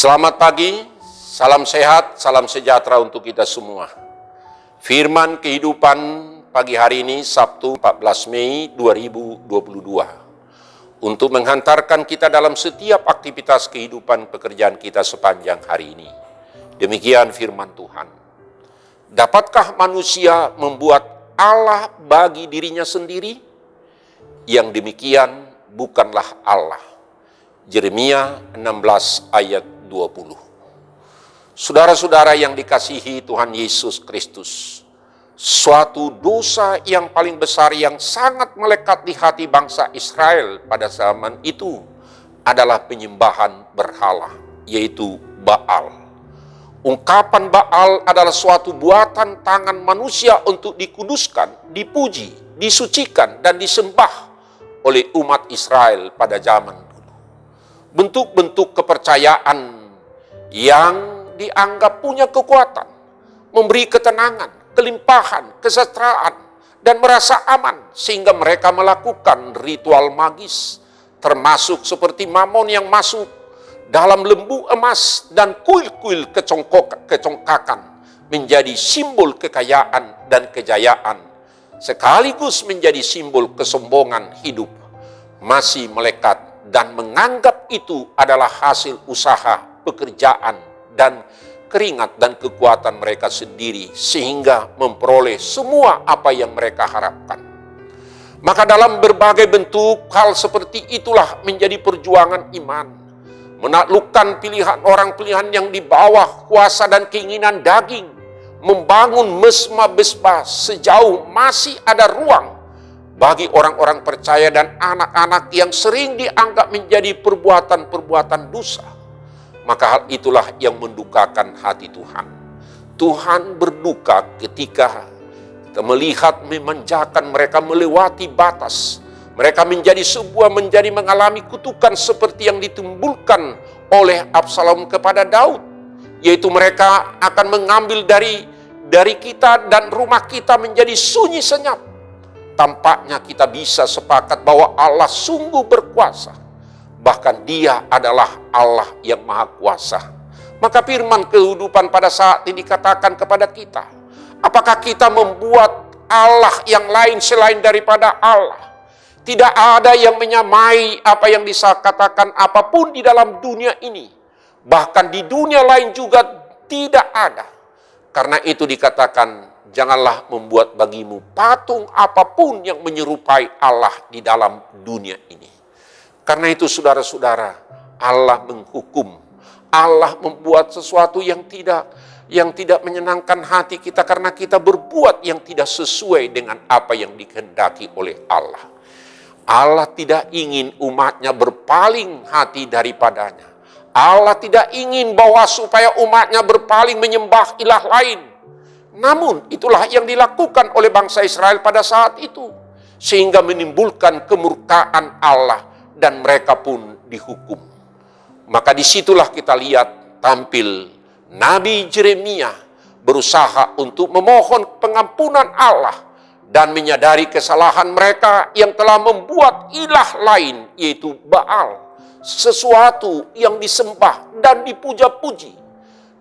Selamat pagi, salam sehat, salam sejahtera untuk kita semua. Firman kehidupan pagi hari ini Sabtu 14 Mei 2022 untuk menghantarkan kita dalam setiap aktivitas kehidupan pekerjaan kita sepanjang hari ini. Demikian firman Tuhan. Dapatkah manusia membuat Allah bagi dirinya sendiri? Yang demikian bukanlah Allah. Yeremia 16 ayat 20. Saudara-saudara yang dikasihi Tuhan Yesus Kristus, suatu dosa yang paling besar yang sangat melekat di hati bangsa Israel pada zaman itu adalah penyembahan berhala, yaitu Baal. Ungkapan Baal adalah suatu buatan tangan manusia untuk dikuduskan, dipuji, disucikan, dan disembah oleh umat Israel pada zaman dulu. Bentuk-bentuk kepercayaan yang dianggap punya kekuatan, memberi ketenangan, kelimpahan, kesejahteraan, dan merasa aman, sehingga mereka melakukan ritual magis, termasuk seperti Mamon yang masuk dalam lembu emas dan kuil-kuil kecongkakan, menjadi simbol kekayaan dan kejayaan, sekaligus menjadi simbol kesombongan hidup, masih melekat dan menganggap itu adalah hasil usaha, pekerjaan, dan keringat dan kekuatan mereka sendiri, sehingga memperoleh semua apa yang mereka harapkan. Maka dalam berbagai bentuk hal seperti itulah menjadi perjuangan iman, menaklukkan pilihan orang pilihan yang di bawah kuasa dan keinginan daging, membangun mesbah-mesbah sejauh masih ada ruang bagi orang-orang percaya dan anak-anak yang sering dianggap menjadi perbuatan-perbuatan dosa. Maka hal itulah yang mendukakan hati Tuhan. Tuhan berduka ketika kita melihat memanjakan mereka melewati batas. Mereka menjadi mengalami kutukan seperti yang ditimbulkan oleh Absalom kepada Daud. Yaitu mereka akan mengambil dari kita dan rumah kita menjadi sunyi senyap. Tampaknya kita bisa sepakat bahwa Allah sungguh berkuasa. Bahkan Dia adalah Allah yang Maha Kuasa. Maka firman kehidupan pada saat ini dikatakan kepada kita, apakah kita membuat Allah yang lain selain daripada Allah? Tidak ada yang menyamai apa yang disakatakan apapun di dalam dunia ini. Bahkan di dunia lain juga tidak ada. Karena itu dikatakan, janganlah membuat bagimu patung apapun yang menyerupai Allah di dalam dunia ini. Karena itu saudara-saudara, Allah menghukum. Allah membuat sesuatu yang tidak menyenangkan hati kita karena kita berbuat yang tidak sesuai dengan apa yang dikehendaki oleh Allah. Allah tidak ingin umatnya berpaling hati daripadanya. Allah tidak ingin bahwa supaya umatnya berpaling menyembah ilah lain. Namun itulah yang dilakukan oleh bangsa Israel pada saat itu. Sehingga menimbulkan kemurkaan Allah. Dan mereka pun dihukum. Maka disitulah kita lihat tampil Nabi Yeremia berusaha untuk memohon pengampunan Allah dan menyadari kesalahan mereka yang telah membuat ilah lain, yaitu Baal, sesuatu yang disembah dan dipuja-puji,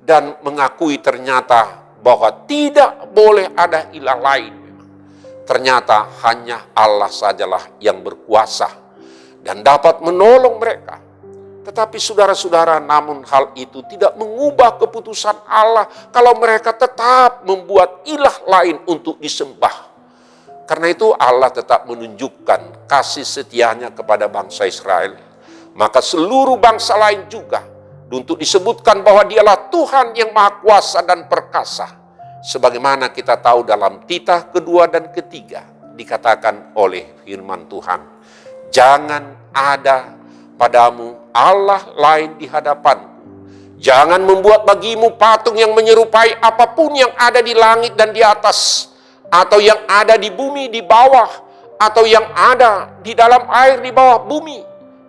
dan mengakui ternyata bahwa tidak boleh ada ilah lain. Ternyata hanya Allah sajalah yang berkuasa dan dapat menolong mereka. Tetapi saudara-saudara, namun hal itu tidak mengubah keputusan Allah kalau mereka tetap membuat ilah lain untuk disembah. Karena itu Allah tetap menunjukkan kasih setianya kepada bangsa Israel. Maka seluruh bangsa lain juga untuk disebutkan bahwa Dialah Tuhan yang Maha Kuasa dan Perkasa. Sebagaimana kita tahu dalam titah kedua dan ketiga dikatakan oleh firman Tuhan. Jangan ada padamu Allah lain di hadapanku. Jangan membuat bagimu patung yang menyerupai apapun yang ada di langit dan di atas, atau yang ada di bumi di bawah, atau yang ada di dalam air di bawah bumi.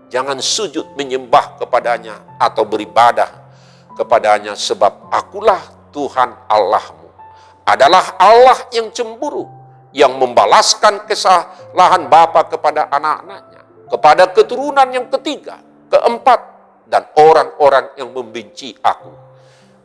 Jangan sujud menyembah kepadanya atau beribadah kepadanya, sebab akulah Tuhan Allahmu. Adalah Allah yang cemburu, yang membalaskan kesalahan bapa kepada anak-anaknya, kepada keturunan yang ketiga, keempat, dan orang-orang yang membenci aku.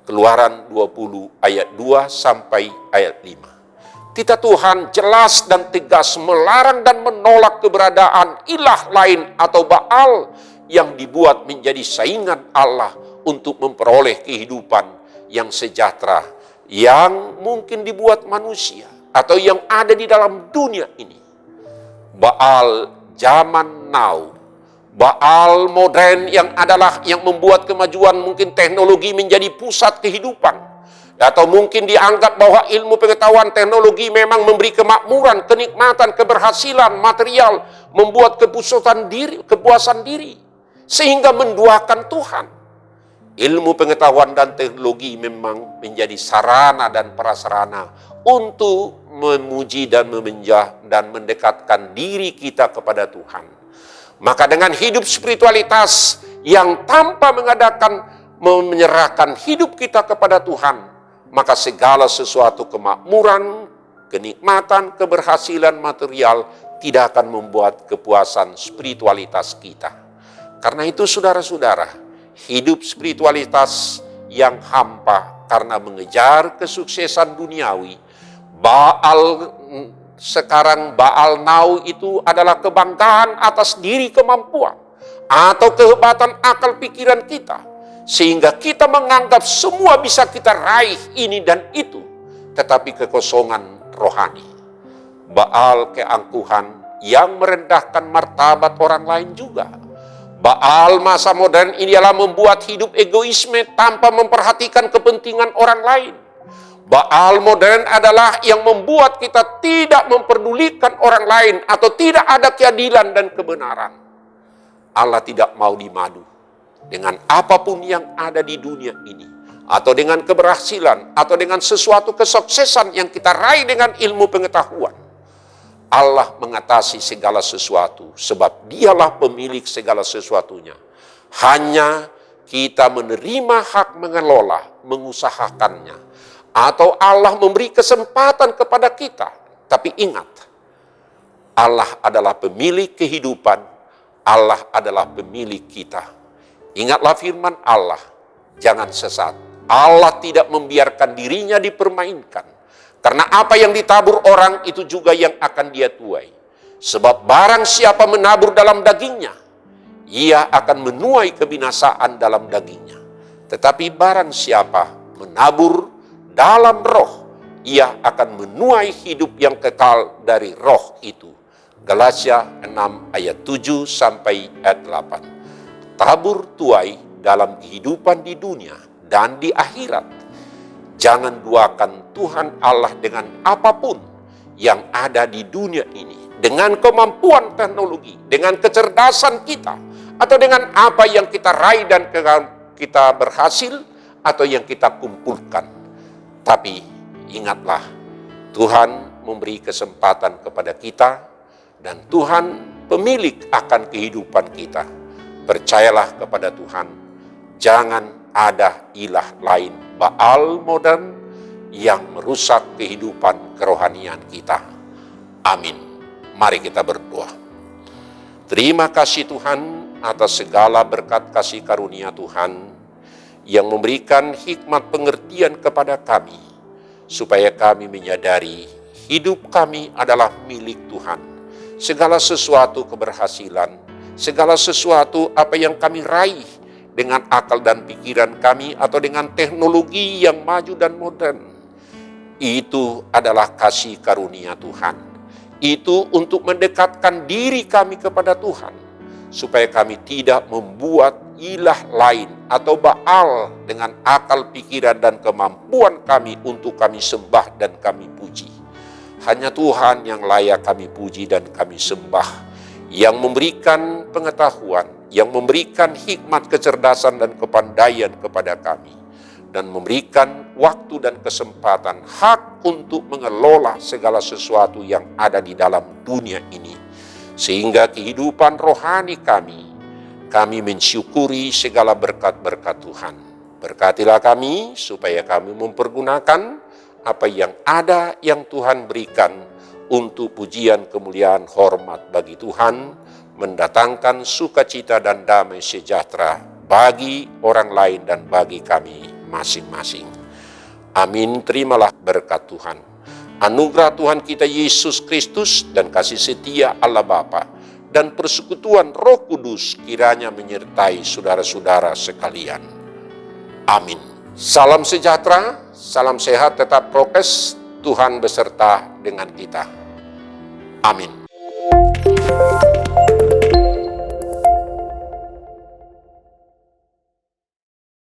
Keluaran 20 ayat 2 sampai ayat 5. Titah Tuhan jelas dan tegas melarang dan menolak keberadaan ilah lain atau Baal yang dibuat menjadi saingan Allah untuk memperoleh kehidupan yang sejahtera yang mungkin dibuat manusia atau yang ada di dalam dunia ini. Baal zaman now, Baal modern yang membuat kemajuan mungkin teknologi menjadi pusat kehidupan. Atau mungkin dianggap bahwa ilmu pengetahuan teknologi memang memberi kemakmuran, kenikmatan, keberhasilan, material, membuat kepuasan diri. Sehingga menduakan Tuhan. Ilmu pengetahuan dan teknologi memang menjadi sarana dan prasarana untuk memuji dan memenjah dan mendekatkan diri kita kepada Tuhan. Maka dengan hidup spiritualitas yang tanpa menyerahkan hidup kita kepada Tuhan, maka segala sesuatu kemakmuran, kenikmatan, keberhasilan material tidak akan membuat kepuasan spiritualitas kita. Karena itu saudara-saudara, hidup spiritualitas yang hampa karena mengejar kesuksesan duniawi, Baal now itu adalah kebanggaan atas diri kemampuan atau kehebatan akal pikiran kita, sehingga kita menganggap semua bisa kita raih ini dan itu, tetapi kekosongan rohani. Baal keangkuhan yang merendahkan martabat orang lain juga. Baal masa modern ini adalah membuat hidup egoisme tanpa memperhatikan kepentingan orang lain. Baal modern adalah yang membuat kita tidak memperdulikan orang lain atau tidak ada keadilan dan kebenaran. Allah tidak mau dimadu dengan apapun yang ada di dunia ini, atau dengan keberhasilan, atau dengan sesuatu kesuksesan yang kita raih dengan ilmu pengetahuan. Allah mengatasi segala sesuatu sebab Dialah pemilik segala sesuatunya. Hanya kita menerima hak mengelola, mengusahakannya. Atau Allah memberi kesempatan kepada kita. Tapi ingat, Allah adalah pemilik kehidupan. Allah adalah pemilik kita. Ingatlah firman Allah, jangan sesat. Allah tidak membiarkan dirinya dipermainkan. Karena apa yang ditabur orang itu juga yang akan dia tuai. Sebab barang siapa menabur dalam dagingnya, ia akan menuai kebinasaan dalam dagingnya. Tetapi barang siapa menabur dalam roh, ia akan menuai hidup yang kekal dari roh itu. Galatia 6 ayat 7 sampai ayat 8. Tabur tuai dalam kehidupan di dunia dan di akhirat. Jangan duakan Tuhan Allah dengan apapun yang ada di dunia ini. Dengan kemampuan teknologi, dengan kecerdasan kita, atau dengan apa yang kita raih dan kita berhasil, atau yang kita kumpulkan. Tapi ingatlah, Tuhan memberi kesempatan kepada kita dan Tuhan pemilik akan kehidupan kita. Percayalah kepada Tuhan, jangan ada ilah lain, Baal modern yang merusak kehidupan kerohanian kita. Amin. Mari kita berdoa. Terima kasih Tuhan atas segala berkat kasih karunia Tuhan yang memberikan hikmat pengertian kepada kami, supaya kami menyadari hidup kami adalah milik Tuhan. Segala sesuatu keberhasilan, segala sesuatu apa yang kami raih dengan akal dan pikiran kami atau dengan teknologi yang maju dan modern, itu adalah kasih karunia Tuhan. Itu untuk mendekatkan diri kami kepada Tuhan, supaya kami tidak membuat ilah lain atau Baal dengan akal pikiran dan kemampuan kami untuk kami sembah dan kami puji. Hanya Tuhan yang layak kami puji dan kami sembah, yang memberikan pengetahuan, yang memberikan hikmat, kecerdasan dan kepandaian kepada kami, dan memberikan waktu dan kesempatan, hak untuk mengelola segala sesuatu yang ada di dalam dunia ini. Sehingga kehidupan rohani kami mensyukuri segala berkat-berkat Tuhan. Berkatilah kami supaya kami mempergunakan apa yang ada yang Tuhan berikan untuk pujian, kemuliaan, hormat bagi Tuhan, mendatangkan sukacita dan damai sejahtera bagi orang lain dan bagi kami masing-masing. Amin. Terimalah berkat Tuhan. Anugerah Tuhan kita Yesus Kristus dan kasih setia Allah Bapa dan persekutuan Roh Kudus kiranya menyertai saudara-saudara sekalian. Amin. Salam sejahtera, salam sehat, tetap prokes, Tuhan beserta dengan kita. Amin.